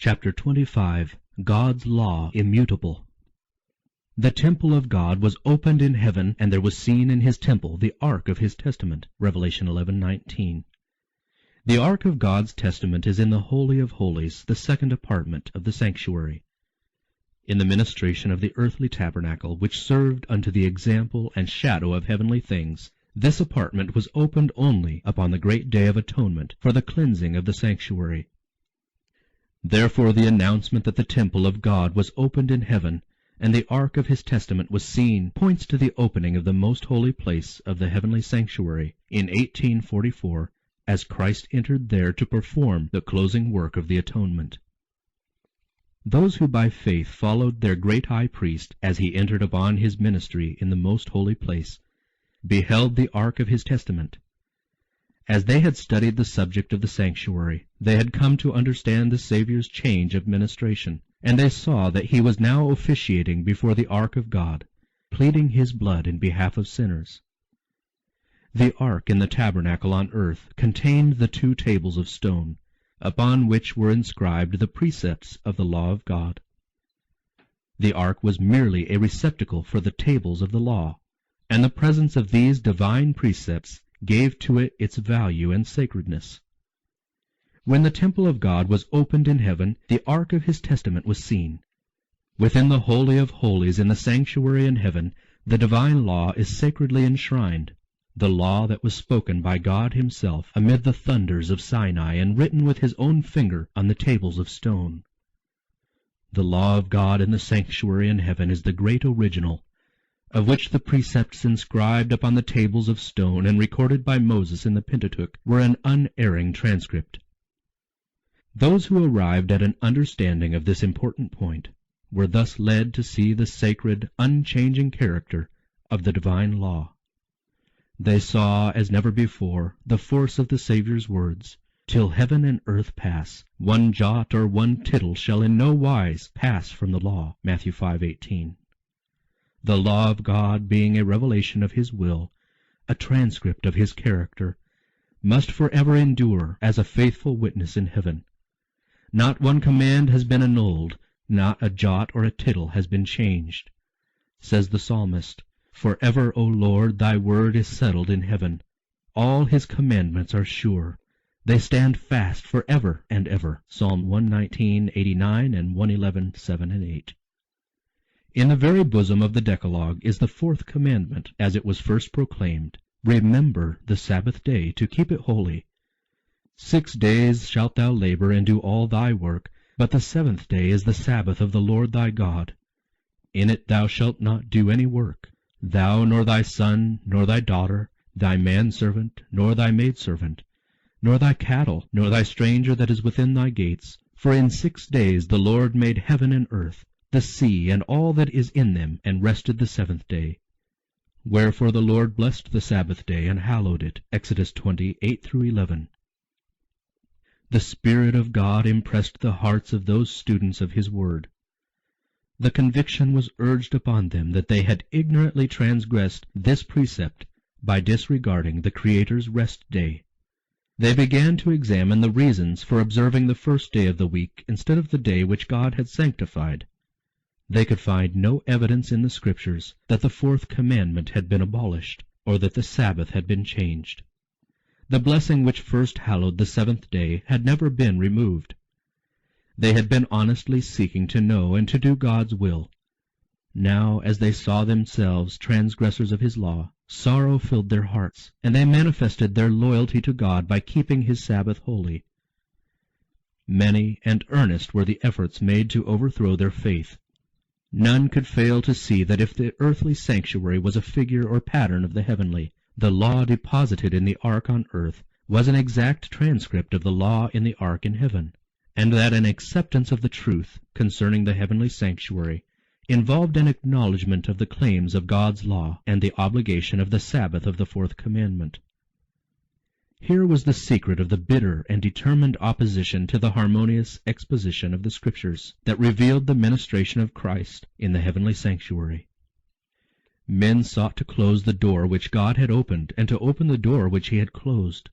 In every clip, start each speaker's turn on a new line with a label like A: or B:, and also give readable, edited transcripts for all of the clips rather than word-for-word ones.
A: Chapter 25. God's Law Immutable. The temple of God was opened in heaven, and there was seen in his temple the ark of his testament. Revelation 11:19. The ark of God's testament is in the Holy of Holies, the second apartment of the sanctuary. In the ministration of the earthly tabernacle, which served unto the example and shadow of heavenly things, this apartment was opened only upon the great day of atonement for the cleansing of the sanctuary. Therefore the announcement that the temple of God was opened in heaven, and the ark of his testament was seen, points to the opening of the most holy place of the heavenly sanctuary in 1844, as Christ entered there to perform the closing work of the atonement. Those who by faith followed their great high priest as he entered upon his ministry in the most holy place, beheld the ark of his testament. As they had studied the subject of the sanctuary, they had come to understand the Saviour's change of ministration, and they saw that he was now officiating before the ark of God, pleading his blood in behalf of sinners. The ark in the tabernacle on earth contained the 2 tables of stone, upon which were inscribed the precepts of the law of God. The ark was merely a receptacle for the tables of the law, and the presence of these divine precepts gave to it its value and sacredness. When the temple of God was opened in heaven, the ark of his testament was seen. Within the Holy of Holies in the sanctuary in heaven, the divine law is sacredly enshrined, the law that was spoken by God himself amid the thunders of Sinai and written with his own finger on the tables of stone. The law of God in the sanctuary in heaven is the great original, of which the precepts inscribed upon the tables of stone and recorded by Moses in the Pentateuch were an unerring transcript. Those who arrived at an understanding of this important point were thus led to see the sacred, unchanging character of the divine law. They saw, as never before, the force of the Saviour's words, "Till heaven and earth pass, one jot or one tittle shall in no wise pass from the law." Matthew 5:18. The law of God, being a revelation of his will, a transcript of his character, must forever endure as a faithful witness in heaven. Not one command has been annulled, not a jot or a tittle has been changed. Says the psalmist, "Forever, O Lord, thy word is settled in heaven. All his commandments are sure. They stand fast forever and ever." Psalm 119:89 and 111:7 and 8. In the very bosom of the Decalogue is the 4th commandment, as it was first proclaimed, "Remember the Sabbath day, to keep it holy. 6 days shalt thou labor and do all thy work, but the 7th day is the Sabbath of the Lord thy God. In it thou shalt not do any work, thou nor thy son, nor thy daughter, thy manservant, nor thy maidservant, nor thy cattle, nor thy stranger that is within thy gates. For in 6 days the Lord made heaven and earth, the sea, and all that is in them, and rested the 7th day. Wherefore the Lord blessed the Sabbath day, and hallowed it." Exodus 20:8-11. The Spirit of God impressed the hearts of those students of his word. The conviction was urged upon them that they had ignorantly transgressed this precept by disregarding the Creator's rest day. They began to examine the reasons for observing the first day of the week instead of the day which God had sanctified. They could find no evidence in the Scriptures that the 4th commandment had been abolished, or that the Sabbath had been changed. The blessing which first hallowed the 7th day had never been removed. They had been honestly seeking to know and to do God's will. Now, as they saw themselves transgressors of his law, sorrow filled their hearts, and they manifested their loyalty to God by keeping his Sabbath holy. Many and earnest were the efforts made to overthrow their faith. None could fail to see that if the earthly sanctuary was a figure or pattern of the heavenly, the law deposited in the ark on earth was an exact transcript of the law in the ark in heaven, and that an acceptance of the truth concerning the heavenly sanctuary involved an acknowledgment of the claims of God's law and the obligation of the Sabbath of the 4th commandment. Here was the secret of the bitter and determined opposition to the harmonious exposition of the Scriptures that revealed the ministration of Christ in the heavenly sanctuary. Men sought to close the door which God had opened, and to open the door which he had closed.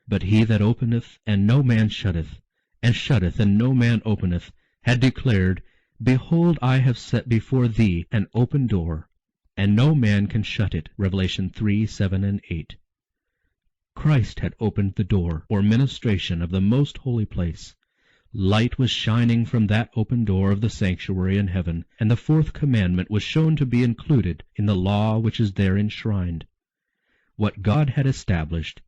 A: But he that openeth, and no man shutteth, and shutteth, and no man openeth, had declared, Behold, I have set before thee an open door, and no man can shut it. Revelation 3, 7, and 8. Christ had opened the door, or ministration of the most holy place. Light was shining from that open door of the sanctuary in heaven, and the fourth commandment was shown to be included in the law which is there enshrined. What God had established,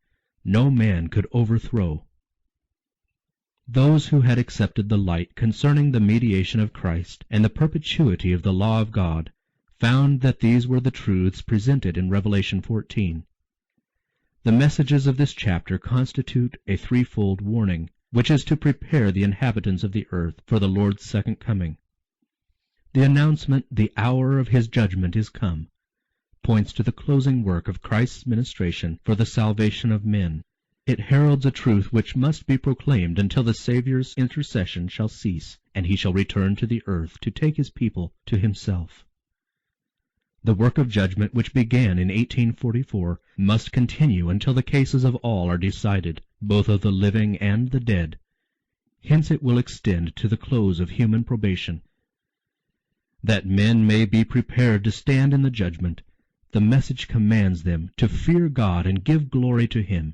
A: no man could overthrow. Those who had accepted the light concerning the mediation of Christ and the perpetuity of the law of God found that these were the truths presented in Revelation 14. The messages of this chapter constitute a threefold warning, which is to prepare the inhabitants of the earth for the Lord's second coming. The announcement, the hour of his judgment is come, points to the closing work of Christ's ministration for the salvation of men. It heralds a truth which must be proclaimed until the Savior's intercession shall cease, and he shall return to the earth to take his people to himself. The work of judgment which began in 1844 must continue until the cases of all are decided, both of the living and the dead. Hence it will extend to the close of human probation. That men may be prepared to stand in the judgment, the message commands them to fear God and give glory to him,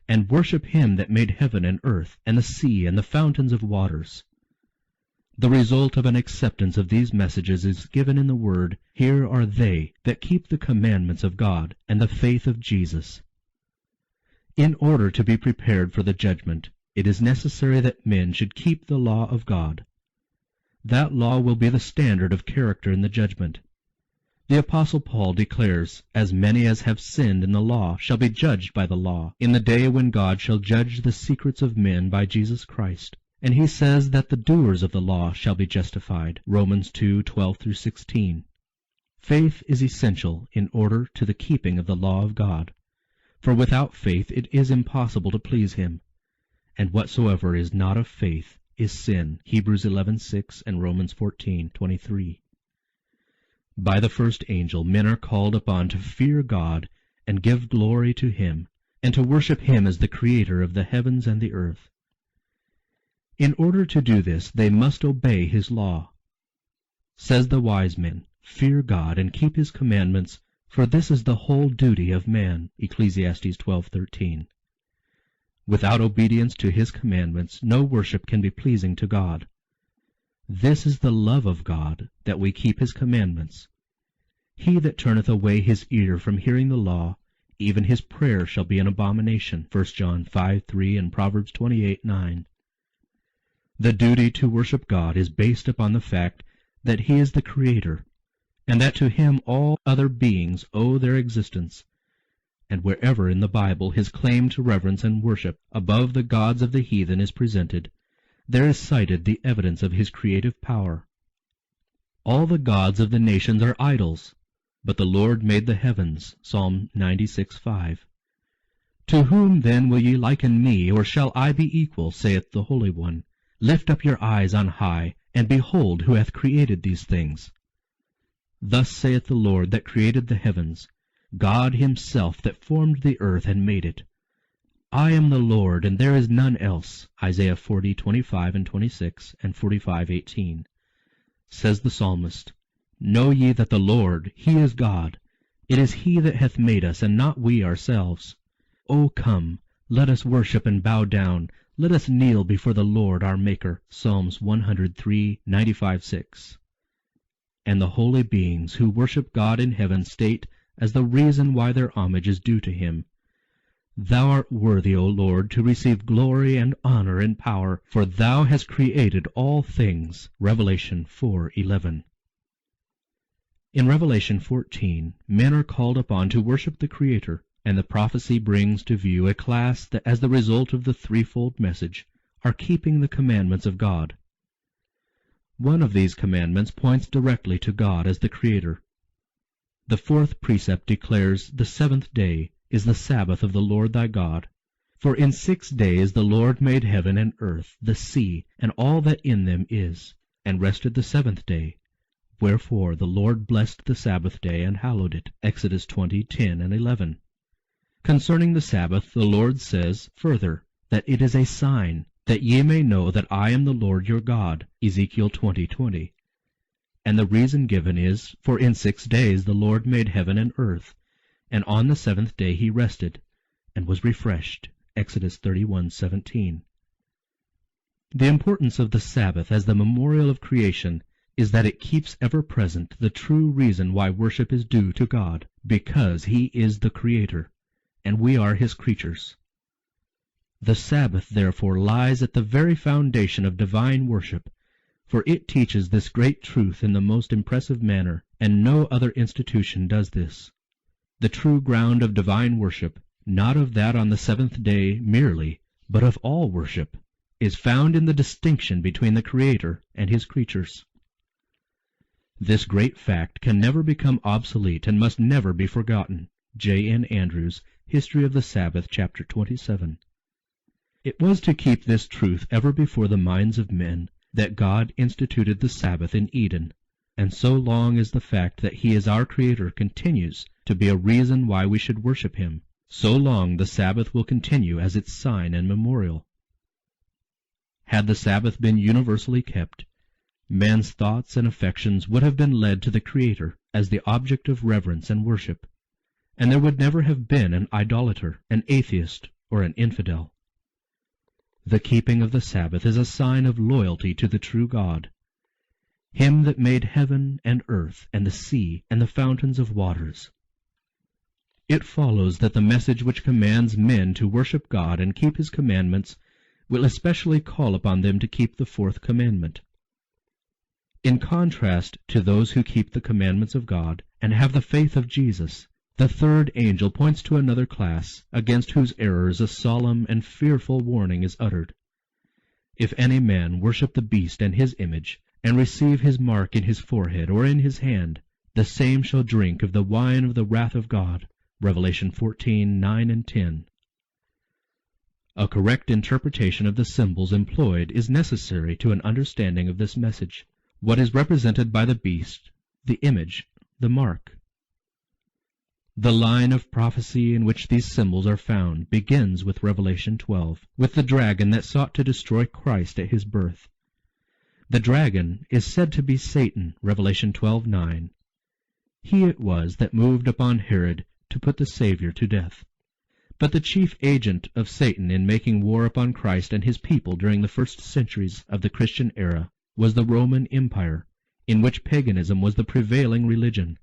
A: and worship him that made heaven and earth, and the sea, and the fountains of waters. The result of an acceptance of these messages is given in the word, Here are they that keep the commandments of God, and the faith of Jesus. In order to be prepared for the judgment, it is necessary that men should keep the law of God. That law will be the standard of character in the judgment. The Apostle Paul declares, As many as have sinned in the law shall be judged by the law, in the day when God shall judge the secrets of men by Jesus Christ. And he says that the doers of the law shall be justified. Romans 2:12-16. Faith is essential in order to the keeping of the law of God. For without faith it is impossible to please him. And whatsoever is not of faith is sin. Hebrews 11:6 and Romans 14:23. By the first angel men are called upon to fear God and give glory to him, and to worship him as the creator of the heavens and the earth. In order to do this, they must obey his law. Says the wise men, Fear God and keep his commandments, for this is the whole duty of man. Ecclesiastes 12:13. Without obedience to his commandments, no worship can be pleasing to God. This is the love of God, that we keep his commandments. He that turneth away his ear from hearing the law, even his prayer shall be an abomination. 1 John 5:3 and Proverbs 28:9. The duty to worship God is based upon the fact that he is the Creator, and that to him all other beings owe their existence. And wherever in the Bible his claim to reverence and worship above the gods of the heathen is presented, there is cited the evidence of his creative power. All the gods of the nations are idols, but the Lord made the heavens. Psalm 96:5. To whom then will ye liken me, or shall I be equal, saith the Holy One? Lift up your eyes on high, and behold who hath created these things. Thus saith the Lord that created the heavens, God himself that formed the earth and made it. I am the Lord, and there is none else. Isaiah 40:25 and 26, and 45:18. Says the psalmist, Know ye that the Lord, he is God. It is he that hath made us, and not we ourselves. O come, let us worship and bow down. Let us kneel before the Lord our Maker. Psalms 103:95-6. And the holy beings who worship God in heaven state as the reason why their homage is due to him, Thou art worthy, O Lord, to receive glory and honor and power, for thou hast created all things. Revelation 4:11. In Revelation 14, men are called upon to worship the Creator, and the prophecy brings to view a class that, as the result of the threefold message, are keeping the commandments of God. One of these commandments points directly to God as the Creator. The fourth precept declares, The seventh day is the Sabbath of the Lord thy God. For in 6 days the Lord made heaven and earth, the sea, and all that in them is, and rested the seventh day. Wherefore the Lord blessed the Sabbath day and hallowed it. Exodus 20:10 and 11. Concerning the Sabbath, the Lord says, further, that it is a sign, that ye may know that I am the Lord your God, Ezekiel 20:20. And the reason given is, for in 6 days the Lord made heaven and earth, and on the seventh day he rested, and was refreshed, Exodus 31:17. The importance of the Sabbath as the memorial of creation is that it keeps ever present the true reason why worship is due to God, because he is the Creator, and we are his creatures. The Sabbath, therefore, lies at the very foundation of divine worship, for it teaches this great truth in the most impressive manner, and no other institution does this. The true ground of divine worship, not of that on the seventh day merely, but of all worship, is found in the distinction between the Creator and his creatures. This great fact can never become obsolete and must never be forgotten. J. N. Andrews, History of the Sabbath, chapter 27. It was to keep this truth ever before the minds of men that God instituted the Sabbath in Eden, and so long as the fact that he is our Creator continues to be a reason why we should worship him, so long the Sabbath will continue as its sign and memorial. Had the Sabbath been universally kept, man's thoughts and affections would have been led to the Creator as the object of reverence and worship, and there would never have been an idolater, an atheist, or an infidel. The keeping of the Sabbath is a sign of loyalty to the true God, him that made heaven and earth and the sea and the fountains of waters. It follows that the message which commands men to worship God and keep his commandments will especially call upon them to keep the fourth commandment. In contrast to those who keep the commandments of God and have the faith of Jesus, the third angel points to another class, against whose errors a solemn and fearful warning is uttered. If any man worship the beast and his image, and receive his mark in his forehead or in his hand, the same shall drink of the wine of the wrath of God. Revelation 14:9 and 10. A correct interpretation of the symbols employed is necessary to an understanding of this message. What is represented by the beast, the image, the mark? The line of prophecy in which these symbols are found begins with Revelation 12, with the dragon that sought to destroy Christ at his birth. The dragon is said to be Satan, Revelation 12:9. He it was that moved upon Herod to put the Savior to death. But the chief agent of Satan in making war upon Christ and his people during the first centuries of the Christian era was the Roman Empire, in which paganism was the prevailing religion.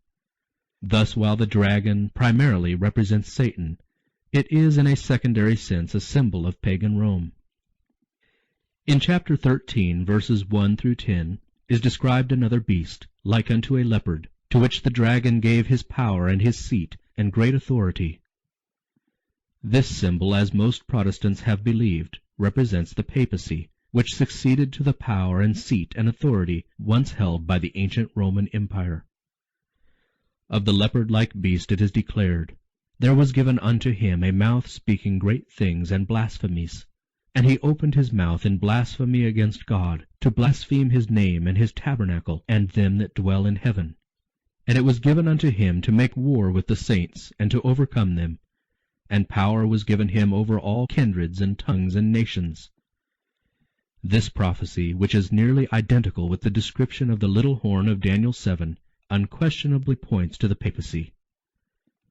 A: Thus, while the dragon primarily represents Satan, it is in a secondary sense a symbol of pagan Rome. In chapter 13, verses 1 through 10, is described another beast, like unto a leopard, to which the dragon gave his power and his seat and great authority. This symbol, as most Protestants have believed, represents the papacy, which succeeded to the power and seat and authority once held by the ancient Roman Empire. Of the leopard-like beast it is declared, There was given unto him a mouth speaking great things and blasphemies. And he opened his mouth in blasphemy against God, to blaspheme his name and his tabernacle, and them that dwell in heaven. And it was given unto him to make war with the saints, and to overcome them. And power was given him over all kindreds and tongues and nations. This prophecy, which is nearly identical with the description of the little horn of Daniel 7, unquestionably points to the papacy.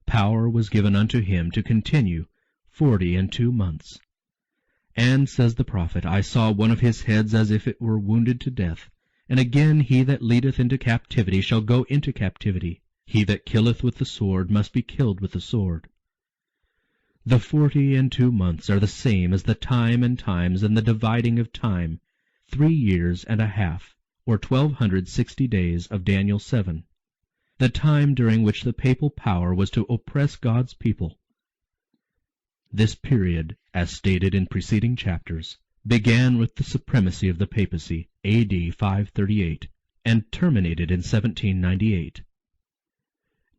A: Power was given unto him to continue 42 months. And, says the prophet, I saw one of his heads as if it were wounded to death. And again he that leadeth into captivity shall go into captivity. He that killeth with the sword must be killed with the sword. The 42 months are the same as the time and times and the dividing of time, 3 years and a half, or 1260 days of Daniel 7, the time during which the papal power was to oppress God's people. This period, as stated in preceding chapters, began with the supremacy of the papacy, A.D. 538, and terminated in 1798.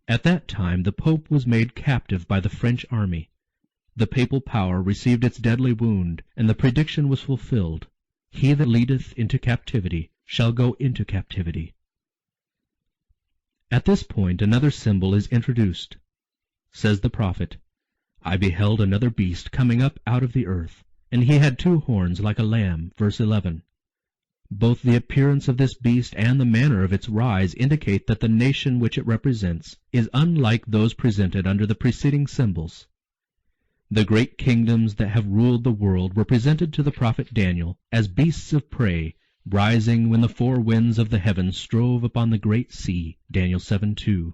A: At that time the Pope was made captive by the French army. The papal power received its deadly wound, and the prediction was fulfilled. He that leadeth into captivity shall go into captivity. At this point another symbol is introduced. Says the prophet, I beheld another beast coming up out of the earth, And he had 2 horns like a lamb, verse 11. Both the appearance of this beast and the manner of its rise indicate that the nation which it represents is unlike those presented under the preceding symbols. The great kingdoms that have ruled the world were presented to the prophet Daniel as beasts of prey, rising when the 4 winds of the heavens strove upon the great sea, Daniel 7:2.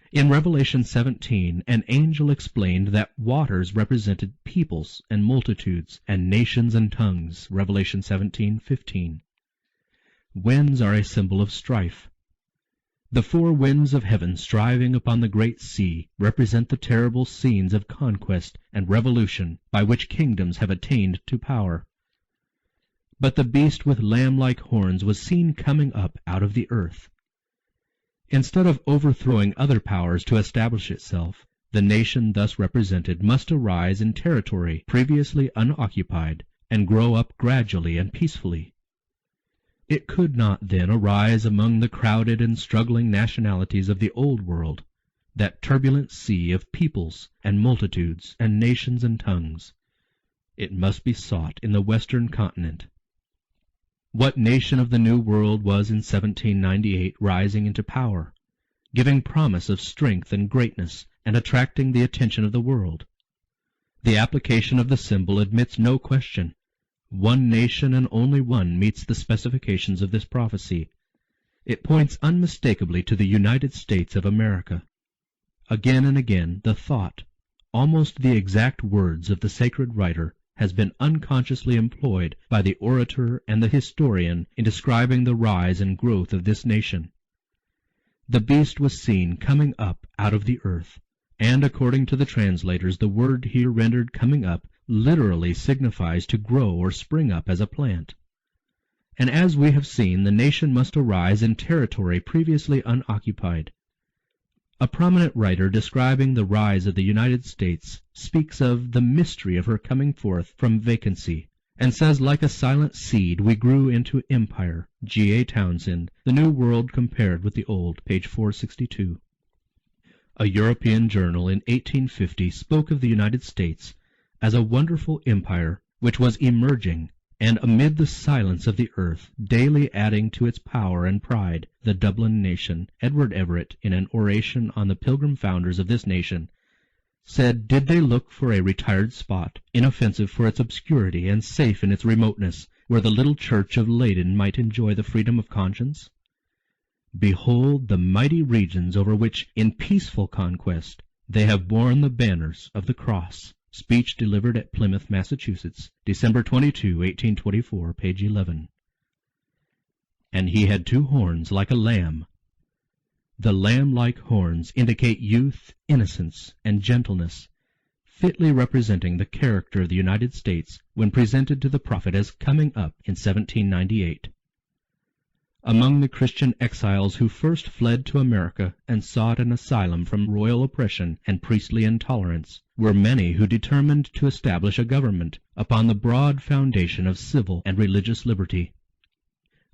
A: In Revelation 17, an angel explained that waters represented peoples and multitudes and nations and tongues, Revelation 17:15. Winds are a symbol of strife. The 4 winds of heaven striving upon the great sea represent the terrible scenes of conquest and revolution by which kingdoms have attained to power. But the beast with lamb-like horns was seen coming up out of the earth. Instead of overthrowing other powers to establish itself, the nation thus represented must arise in territory previously unoccupied and grow up gradually and peacefully. It could not then arise among the crowded and struggling nationalities of the Old World, that turbulent sea of peoples and multitudes and nations and tongues. It must be sought in the Western continent. What nation of the New World was in 1798 rising into power, giving promise of strength and greatness, and attracting the attention of the world? The application of the symbol admits no question. One nation and only one meets the specifications of this prophecy. It points unmistakably to the United States of America. Again and again the thought, almost the exact words of the sacred writer, has been unconsciously employed by the orator and the historian in describing the rise and growth of this nation. The beast was seen coming up out of the earth, and according to the translators the word here rendered coming up literally signifies to grow or spring up as a plant. And as we have seen, the nation must arise in territory previously unoccupied. A prominent writer describing the rise of the United States speaks of the mystery of her coming forth from vacancy, and says, like a silent seed we grew into empire. G.A. Townsend, The New World Compared with the Old, page 462. A European journal in 1850 spoke of the United States as a wonderful empire which was emerging, and amid the silence of the earth, daily adding to its power and pride. The Dublin nation, Edward Everett, in an oration on the Pilgrim founders of this nation, said, did they look for a retired spot, inoffensive for its obscurity and safe in its remoteness, where the little church of Leyden might enjoy the freedom of conscience? Behold the mighty regions over which, in peaceful conquest, they have borne the banners of the cross. Speech delivered at Plymouth, Massachusetts, December 22, 1824, page 11. And he had 2 horns like a lamb. The lamb-like horns indicate youth, innocence, and gentleness, fitly representing the character of the United States when presented to the prophet as coming up in 1798. Among the Christian exiles who first fled to America and sought an asylum from royal oppression and priestly intolerance were many who determined to establish a government upon the broad foundation of civil and religious liberty.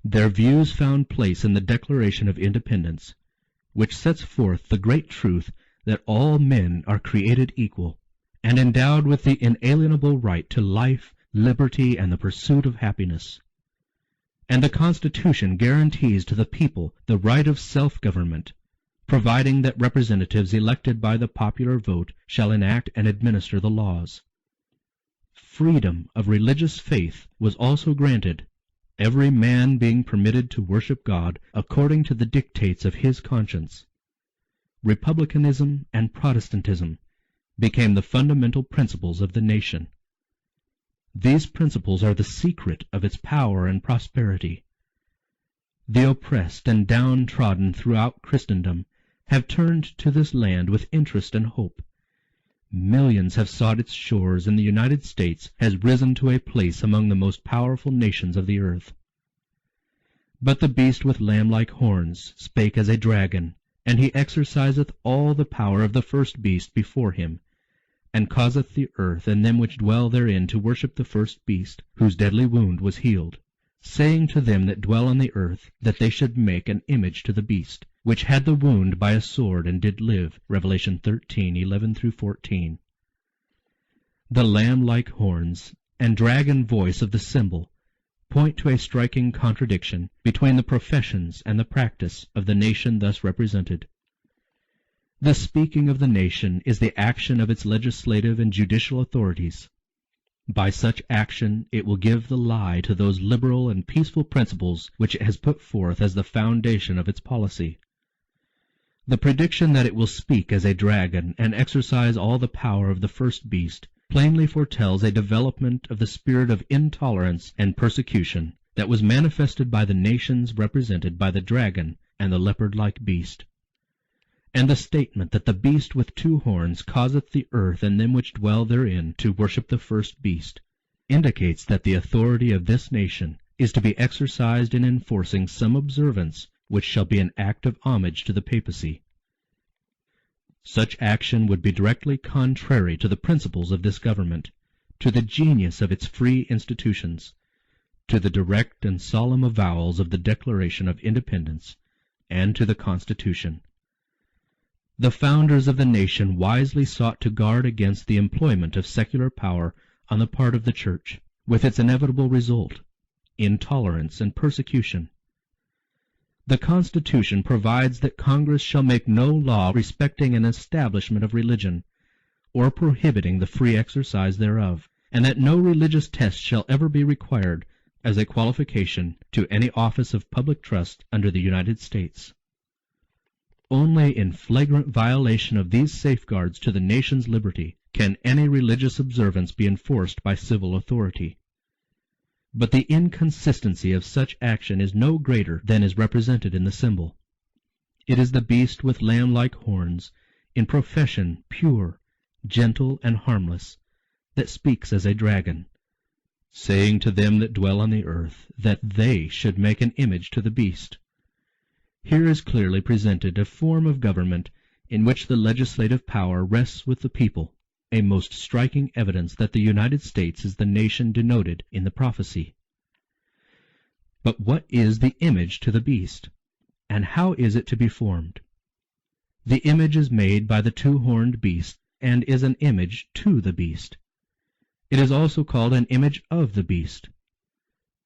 A: Their views found place in the Declaration of Independence, which sets forth the great truth that all men are created equal and endowed with the inalienable right to life, liberty, and the pursuit of happiness. And the Constitution guarantees to the people the right of self-government, providing that representatives elected by the popular vote shall enact and administer the laws. Freedom of religious faith was also granted, every man being permitted to worship God according to the dictates of his conscience. Republicanism and Protestantism became the fundamental principles of the nation. These principles are the secret of its power and prosperity. The oppressed and downtrodden throughout Christendom have turned to this land with interest and hope. Millions have sought its shores, and the United States has risen to a place among the most powerful nations of the earth. But the beast with lamb-like horns spake as a dragon, and he exerciseth all the power of the first beast before him, and causeth the earth and them which dwell therein to worship the first beast, whose deadly wound was healed, saying to them that dwell on the earth that they should make an image to the beast, which had the wound by a sword and did live. Revelation 13:11-14. The lamb-like horns and dragon voice of the symbol point to a striking contradiction between the professions and the practice of the nation thus represented. The speaking of the nation is the action of its legislative and judicial authorities. By such action it will give the lie to those liberal and peaceful principles which it has put forth as the foundation of its policy. The prediction that it will speak as a dragon and exercise all the power of the first beast plainly foretells a development of the spirit of intolerance and persecution that was manifested by the nations represented by the dragon and the leopard-like beast. And the statement that the beast with 2 horns causeth the earth and them which dwell therein to worship the first beast indicates that the authority of this nation is to be exercised in enforcing some observance which shall be an act of homage to the papacy. Such action would be directly contrary to the principles of this government, to the genius of its free institutions, to the direct and solemn avowals of the Declaration of Independence, and to the Constitution. The founders of the nation wisely sought to guard against the employment of secular power on the part of the Church, with its inevitable result, intolerance and persecution. The Constitution provides that Congress shall make no law respecting an establishment of religion, or prohibiting the free exercise thereof, and that no religious test shall ever be required as a qualification to any office of public trust under the United States. Only in flagrant violation of these safeguards to the nation's liberty can any religious observance be enforced by civil authority. But the inconsistency of such action is no greater than is represented in the symbol. It is the beast with lamb-like horns, in profession pure, gentle, and harmless, that speaks as a dragon, saying to them that dwell on the earth that they should make an image to the beast. Here is clearly presented a form of government in which the legislative power rests with the people, a most striking evidence that the United States is the nation denoted in the prophecy. But what is the image to the beast, and how is it to be formed? The image is made by the 2-horned beast, and is an image to the beast. It is also called an image of the beast.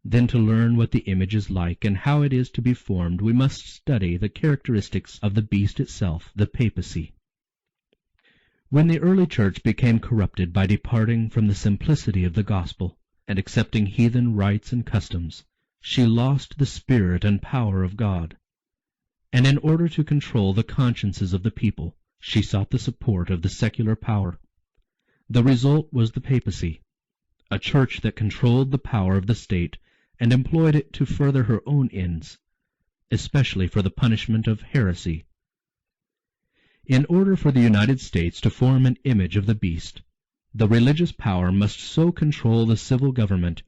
A: Then to learn what the image is like and how it is to be formed, we must study the characteristics of the beast itself, the papacy. When the early church became corrupted by departing from the simplicity of the gospel and accepting heathen rites and customs, she lost the spirit and power of God. And in order to control the consciences of the people, she sought the support of the secular power. The result was the papacy, a church that controlled the power of the state and employed it to further her own ends, especially for the punishment of heresy. In order for the United States to form an image of the beast, the religious power must so control the civil government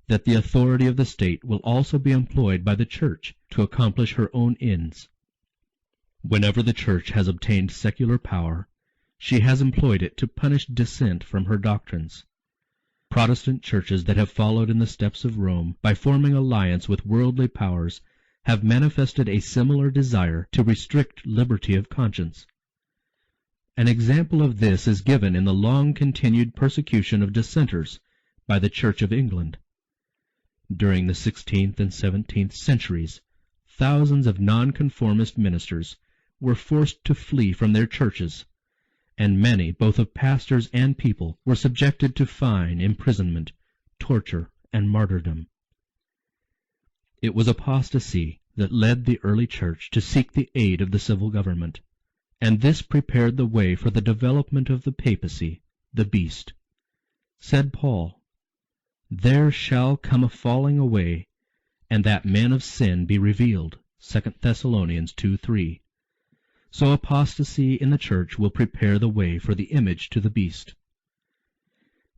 A: that the authority of the state will also be employed by the Church to accomplish her own ends. Whenever the Church has obtained secular power, she has employed it to punish dissent from her doctrines. Protestant churches that have followed in the steps of Rome by forming alliance with worldly powers have manifested a similar desire to restrict liberty of conscience. An example of this is given in the long-continued persecution of dissenters by the Church of England. During the 16th and 17th centuries, thousands of nonconformist ministers were forced to flee from their churches, and many, both of pastors and people, were subjected to fine, imprisonment, torture, and martyrdom. It was apostasy that led the early church to seek the aid of the civil government, and this prepared the way for the development of the papacy, the beast. Said Paul, "There shall come a falling away, and that man of sin be revealed." 2 Thessalonians 2:3. So apostasy in the church will prepare the way for the image to the beast.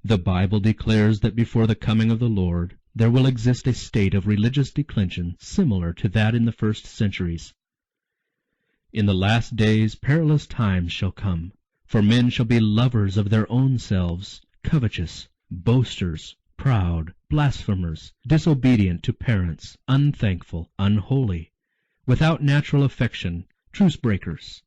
A: The Bible declares that before the coming of the Lord there will exist a state of religious declension similar to that in the first centuries. In the last days perilous times shall come, for men shall be lovers of their own selves, covetous, boasters, proud, blasphemers, disobedient to parents, unthankful, unholy, without natural affection, truce-breakers,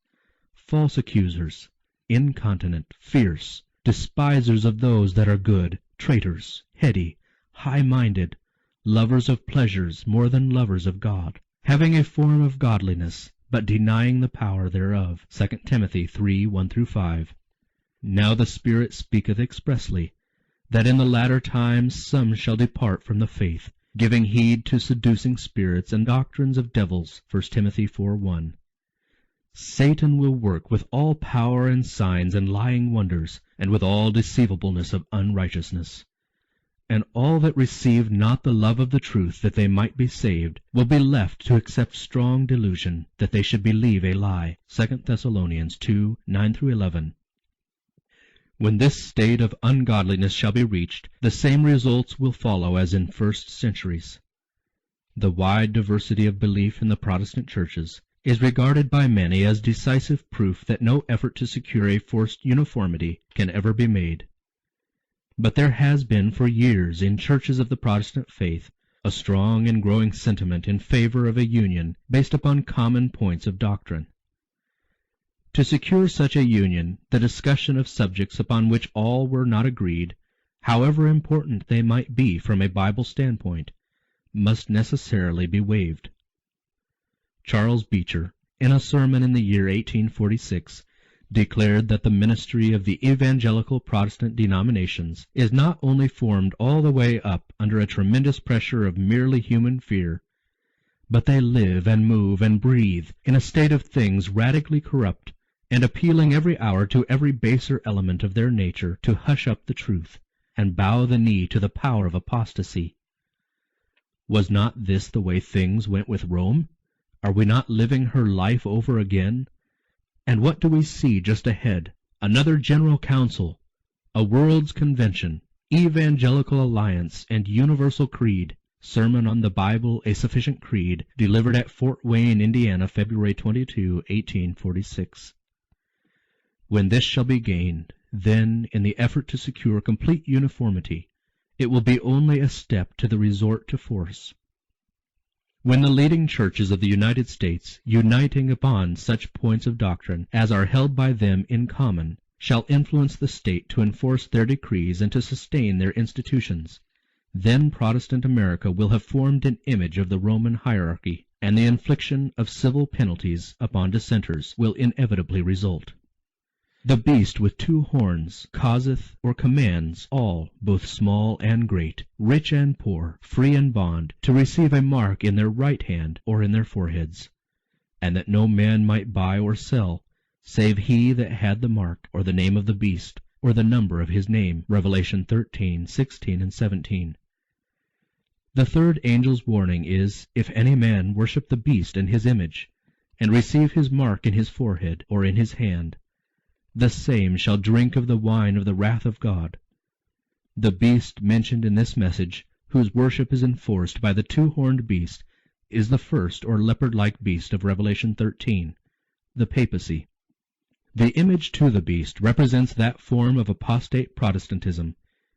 A: false accusers, incontinent, fierce, despisers of those that are good, traitors, heady, high-minded, lovers of pleasures more than lovers of God, having a form of godliness, but denying the power thereof. 2 Timothy 3:1-5. Now the Spirit speaketh expressly, that in the latter times some shall depart from the faith, giving heed to seducing spirits and doctrines of devils. 1 Timothy 4:1. Satan will work with all power and signs and lying wonders, and with all deceivableness of unrighteousness. And all that receive not the love of the truth that they might be saved will be left to accept strong delusion, that they should believe a lie. 2 Thessalonians 2:9-11. When this state of ungodliness shall be reached, the same results will follow as in first centuries. The wide diversity of belief in the Protestant churches is regarded by many as decisive proof that no effort to secure a forced uniformity can ever be made. But there has been for years in churches of the Protestant faith a strong and growing sentiment in favor of a union based upon common points of doctrine. To secure such a union, the discussion of subjects upon which all were not agreed, however important they might be from a Bible standpoint, must necessarily be waived. Charles Beecher, in a sermon in the year 1846, declared that the ministry of the evangelical Protestant denominations is not only formed all the way up under a tremendous pressure of merely human fear, but they live and move and breathe in a state of things radically corrupt, and appealing every hour to every baser element of their nature to hush up the truth, and bow the knee to the power of apostasy. Was not this the way things went with Rome? Are we not living her life over again? And what do we see just ahead? Another General Council, a World's Convention, Evangelical Alliance, and Universal Creed. Sermon on the Bible, A Sufficient Creed, delivered at Fort Wayne, Indiana, February 22, 1846. When this shall be gained, then, in the effort to secure complete uniformity, it will be only a step to the resort to force. When the leading churches of the United States, uniting upon such points of doctrine as are held by them in common, shall influence the state to enforce their decrees and to sustain their institutions, then Protestant America will have formed an image of the Roman hierarchy, and the infliction of civil penalties upon dissenters will inevitably result. The beast with two horns causeth or commands all, both small and great, rich and poor, free and bond, to receive a mark in their right hand or in their foreheads, and that no man might buy or sell, save he that had the mark, or the name of the beast, or the number of his name. Revelation 13:16 and 17. The third angel's warning is, if any man worship the beast and his image, and receive his mark in his forehead or in his hand, the same shall drink of the wine of the wrath of God. The beast mentioned in this message, whose worship is enforced by the two-horned beast, is the first or leopard-like beast of Revelation 13, the papacy. The image to the beast represents that form of apostate Protestantism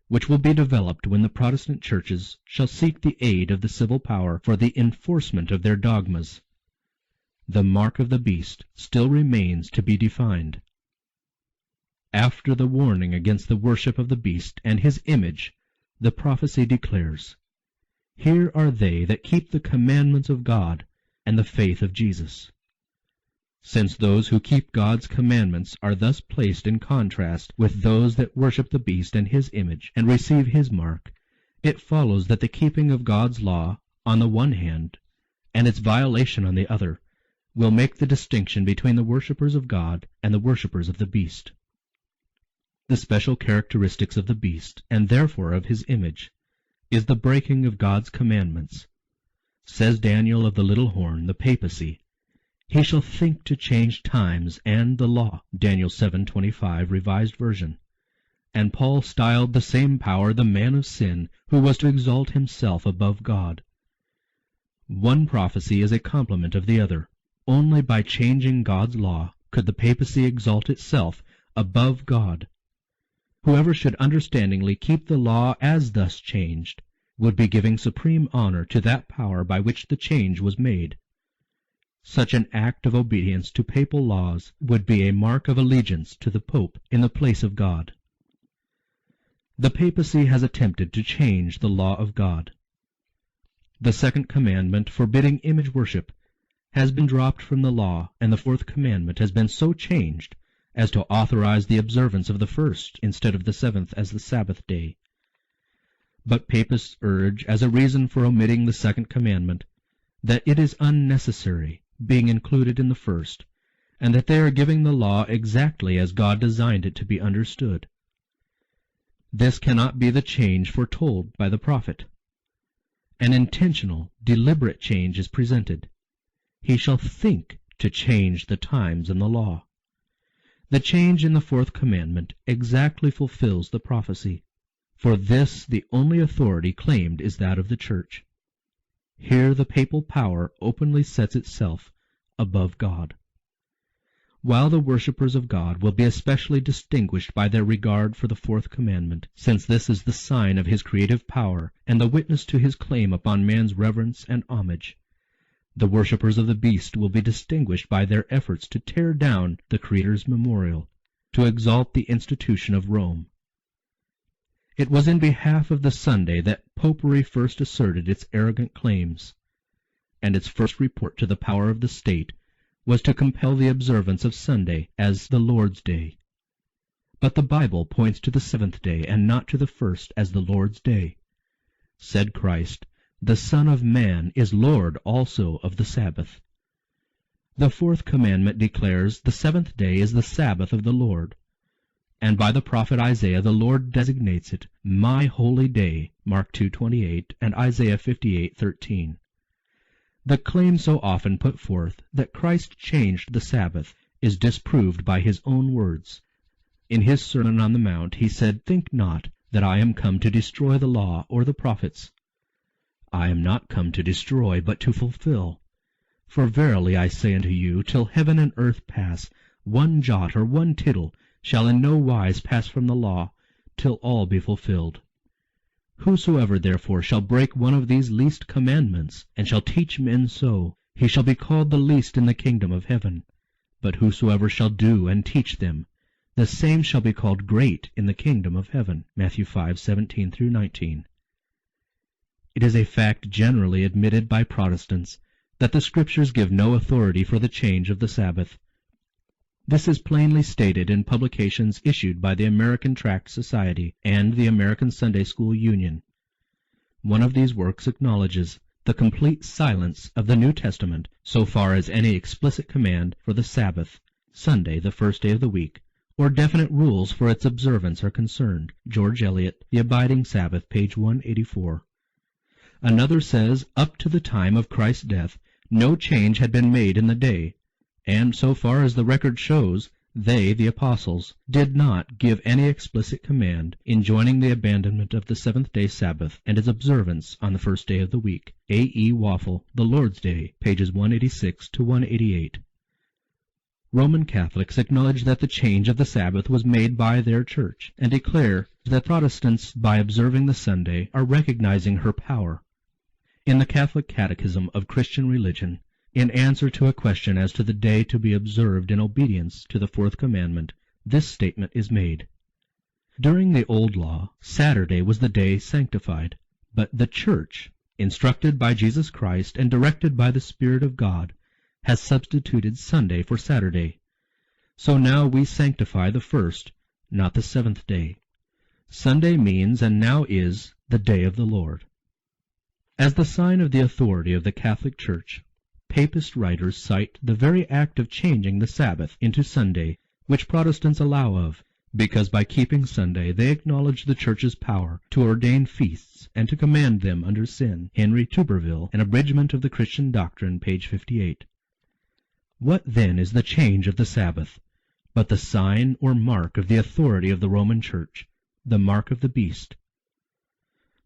A: which will be developed when the Protestant churches shall seek the aid of the civil power for the enforcement of their dogmas. The mark of the beast still remains to be defined. After the warning against the worship of the beast and his image, the prophecy declares, "Here are they that keep the commandments of God and the faith of Jesus." Since those who keep God's commandments are thus placed in contrast with those that worship the beast and his image and receive his mark, it follows that the keeping of God's law on the one hand and its violation on the other will make the distinction between the worshippers of God and the worshippers of the beast. The special characteristics of the beast, and therefore of his image, is the breaking of God's commandments. Says Daniel of the little horn, the papacy, "He shall think to change times and the law," Daniel 7:25, Revised Version. And Paul styled the same power the man of sin, who was to exalt himself above God. One prophecy is a complement of the other. Only by changing God's law could the papacy exalt itself above God. Whoever should understandingly keep the law as thus changed would be giving supreme honor to that power by which the change was made. Such an act of obedience to papal laws would be a mark of allegiance to the Pope in the place of God. The papacy has attempted to change the law of God. The second commandment, forbidding image worship, has been dropped from the law, and the fourth commandment has been so changed as to authorize the observance of the first instead of the seventh as the Sabbath day. But papists urge, as a reason for omitting the second commandment, that it is unnecessary, being included in the first, and that they are giving the law exactly as God designed it to be understood. This cannot be the change foretold by the prophet. An intentional, deliberate change is presented. He shall think to change the times and the law. The change in the fourth commandment exactly fulfills the prophecy. For this the only authority claimed is that of the Church. Here the papal power openly sets itself above God. While the worshippers of God will be especially distinguished by their regard for the fourth commandment, since this is the sign of his creative power and the witness to his claim upon man's reverence and homage, the worshippers of the beast will be distinguished by their efforts to tear down the Creator's memorial, to exalt the institution of Rome. It was in behalf of the Sunday that Popery first asserted its arrogant claims, and its first report to the power of the state was to compel the observance of Sunday as the Lord's Day. But the Bible points to the seventh day and not to the first as the Lord's Day. Said Christ, "The Son of Man is Lord also of the Sabbath." The fourth commandment declares the seventh day is the Sabbath of the Lord, and by the prophet Isaiah the Lord designates it "my holy day," Mark 2:28 and Isaiah 58:13. The claim so often put forth that Christ changed the Sabbath is disproved by his own words. In his Sermon on the Mount he said, "Think not that I am come to destroy the law or the prophets. I am not come to destroy, but to fulfill. For verily I say unto you, till heaven and earth pass, one jot or one tittle shall in no wise pass from the law, till all be fulfilled. Whosoever therefore shall break one of these least commandments, and shall teach men so, he shall be called the least in the kingdom of heaven. But whosoever shall do and teach them, the same shall be called great in the kingdom of heaven." Matthew 5:17-19. It is a fact generally admitted by Protestants that the Scriptures give no authority for the change of the Sabbath. This is plainly stated in publications issued by the American Tract Society and the American Sunday School Union. One of these works acknowledges the complete silence of the New Testament so far as any explicit command for the Sabbath, Sunday, the first day of the week, or definite rules for its observance are concerned. George Eliot, The Abiding Sabbath, page 184. Another says, up to the time of Christ's death, no change had been made in the day, and so far as the record shows, they, the apostles, did not give any explicit command enjoining the abandonment of the seventh-day Sabbath and its observance on the first day of the week. A. E. Waffle, The Lord's Day, pages 186-188. Roman Catholics acknowledge that the change of the Sabbath was made by their Church, and declare that Protestants, by observing the Sunday, are recognizing her power. In the Catholic Catechism of Christian Religion, in answer to a question as to the day to be observed in obedience to the fourth commandment, this statement is made: During the Old Law, Saturday was the day sanctified, but the Church, instructed by Jesus Christ and directed by the Spirit of God, has substituted Sunday for Saturday. So now we sanctify the first, not the seventh day. Sunday means and now is the day of the Lord. As the sign of the authority of the Catholic Church, Papist writers cite the very act of changing the Sabbath into Sunday, which Protestants allow of, because by keeping Sunday they acknowledge the Church's power to ordain feasts and to command them under sin. Henry Tuberville, An Abridgment of the Christian Doctrine, page 58. What then is the change of the Sabbath, but the sign or mark of the authority of the Roman Church, the mark of the beast?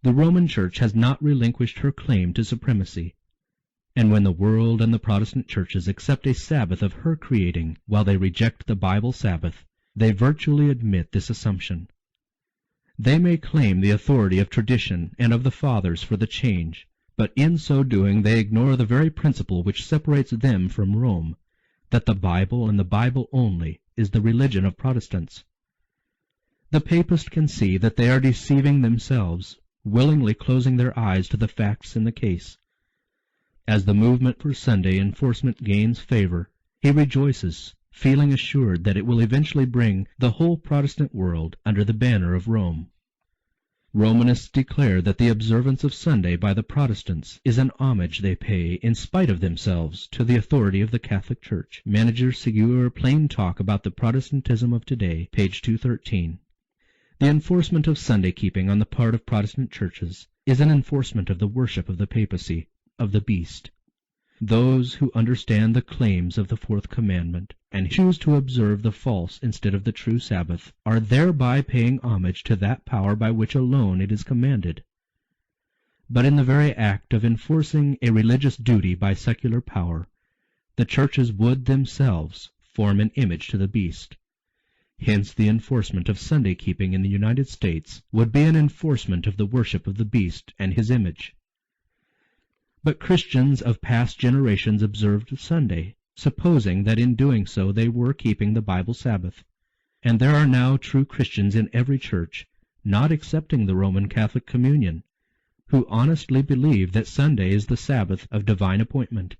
A: The Roman Church has not relinquished her claim to supremacy, and when the world and the Protestant churches accept a Sabbath of her creating while they reject the Bible Sabbath, they virtually admit this assumption. They may claim the authority of tradition and of the Fathers for the change, but in so doing they ignore the very principle which separates them from Rome, that the Bible and the Bible only is the religion of Protestants. The papist can see that they are deceiving themselves, willingly closing their eyes to the facts in the case. As the movement for Sunday enforcement gains favor, he rejoices, feeling assured that it will eventually bring the whole Protestant world under the banner of Rome. Romanists declare that the observance of Sunday by the Protestants is an homage they pay, in spite of themselves, to the authority of the Catholic Church. Manager Seguer, Plain Talk About the Protestantism of Today, page 213. The enforcement of Sunday keeping on the part of Protestant churches is an enforcement of the worship of the papacy, of the beast. Those who understand the claims of the fourth commandment and choose to observe the false instead of the true Sabbath are thereby paying homage to that power by which alone it is commanded. But in the very act of enforcing a religious duty by secular power, the churches would themselves form an image to the beast. Hence the enforcement of Sunday keeping in the United States would be an enforcement of the worship of the beast and his image. But Christians of past generations observed Sunday, supposing that in doing so they were keeping the Bible Sabbath. And there are now true Christians in every church, not excepting the Roman Catholic Communion, who honestly believe that Sunday is the Sabbath of divine appointment.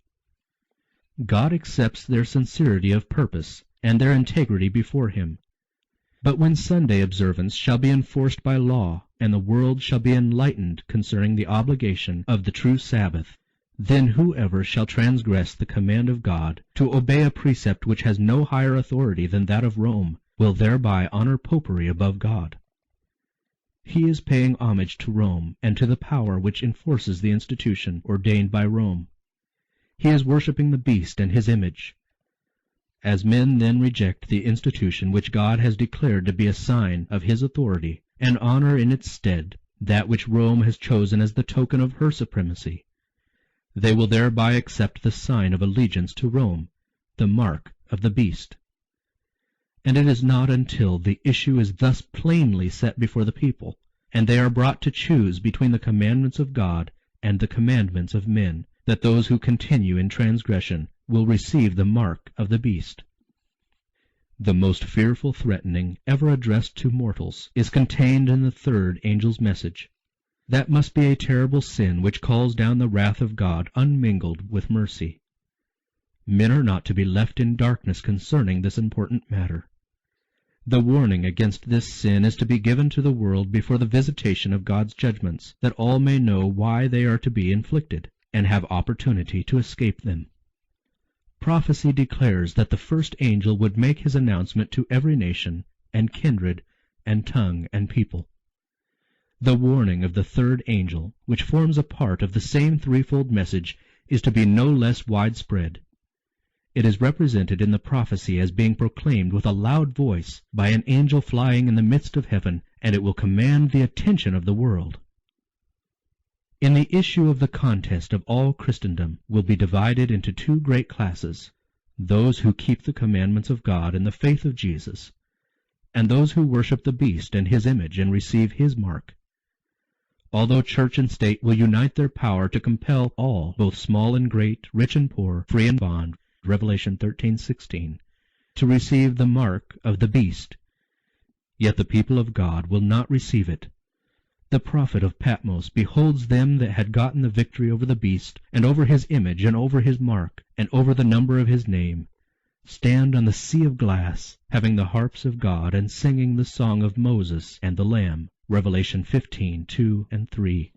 A: God accepts their sincerity of purpose and their integrity before him. But when Sunday observance shall be enforced by law, and the world shall be enlightened concerning the obligation of the true Sabbath, then whoever shall transgress the command of God to obey a precept which has no higher authority than that of Rome will thereby honor popery above God. He is paying homage to Rome and to the power which enforces the institution ordained by Rome. He is worshiping the beast and his image. As men then reject the institution which God has declared to be a sign of his authority, and honor in its stead that which Rome has chosen as the token of her supremacy, they will thereby accept the sign of allegiance to Rome, the mark of the beast. And it is not until the issue is thus plainly set before the people, and they are brought to choose between the commandments of God and the commandments of men, that those who continue in transgression will receive the mark of the beast. The most fearful threatening ever addressed to mortals is contained in the third angel's message. That must be a terrible sin which calls down the wrath of God unmingled with mercy. Men are not to be left in darkness concerning this important matter. The warning against this sin is to be given to the world before the visitation of God's judgments, that all may know why they are to be inflicted, and have opportunity to escape them. Prophecy declares that the first angel would make his announcement to every nation, and kindred, and tongue, and people. The warning of the third angel, which forms a part of the same threefold message, is to be no less widespread. It is represented in the prophecy as being proclaimed with a loud voice by an angel flying in the midst of heaven, and it will command the attention of the world. In the issue of the contest of all Christendom will be divided into two great classes, those who keep the commandments of God in the faith of Jesus, and those who worship the beast and his image and receive his mark. Although church and state will unite their power to compel all, both small and great, rich and poor, free and bond, Revelation 13:16, to receive the mark of the beast, yet the people of God will not receive it. The prophet of Patmos beholds them that had gotten the victory over the beast, and over his image, and over his mark, and over the number of his name, stand on the sea of glass, having the harps of God, and singing the song of Moses and the Lamb. Revelation 15:2 and 3.